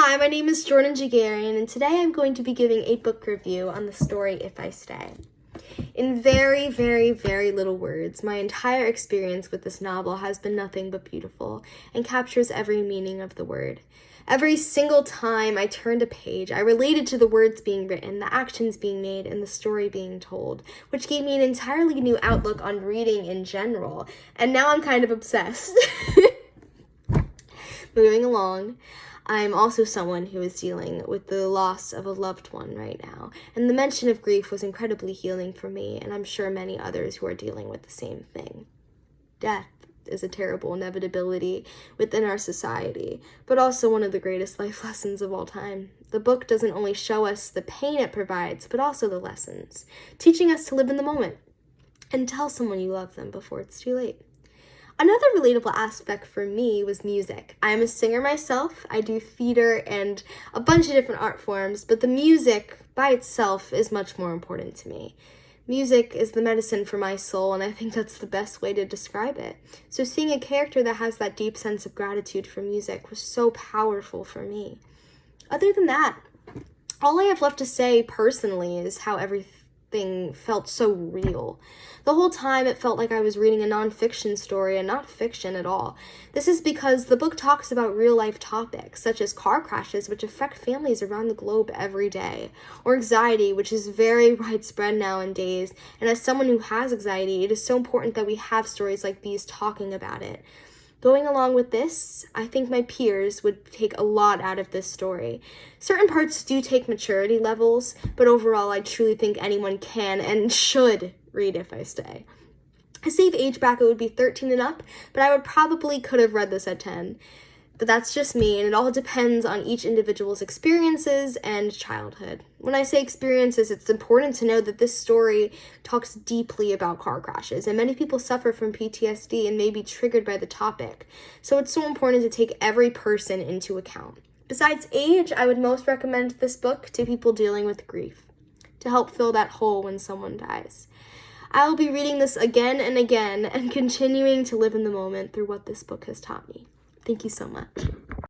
Hi, my name is Jordan Jagarian, and today I'm going to be giving a book review on the story If I Stay. In very, very, very little words, my entire experience with this novel has been nothing but beautiful and captures every meaning of the word. Every single time I turned a page, I related to the words being written, the actions being made, and the story being told, which gave me an entirely new outlook on reading in general, and now I'm kind of obsessed. Moving along, I'm also someone who is dealing with the loss of a loved one right now, and the mention of grief was incredibly healing for me, and I'm sure many others who are dealing with the same thing. Death is a terrible inevitability within our society, but also one of the greatest life lessons of all time. The book doesn't only show us the pain it provides, but also the lessons, teaching us to live in the moment and tell someone you love them before it's too late. Another relatable aspect for me was music. I am a singer myself. I do theater and a bunch of different art forms, but the music by itself is much more important to me. Music is the medicine for my soul, and I think that's the best way to describe it. So seeing a character that has that deep sense of gratitude for music was so powerful for me. Other than that, all I have left to say personally is how everything felt so real. The whole time it felt like I was reading a nonfiction story and not fiction at all. This is because the book talks about real-life topics, such as car crashes, which affect families around the globe every day, or anxiety, which is very widespread nowadays, and as someone who has anxiety, it is so important that we have stories like these talking about it. Going along with this, I think my peers would take a lot out of this story. Certain parts do take maturity levels, but overall I truly think anyone can and should read If I Stay. A safe age bracket would be 13 and up, but I could have read this at 10. But that's just me, and it all depends on each individual's experiences and childhood. When I say experiences, it's important to know that this story talks deeply about car crashes, and many people suffer from PTSD and may be triggered by the topic. So it's so important to take every person into account. Besides age, I would most recommend this book to people dealing with grief, to help fill that hole when someone dies. I will be reading this again and again and continuing to live in the moment through what this book has taught me. Thank you so much.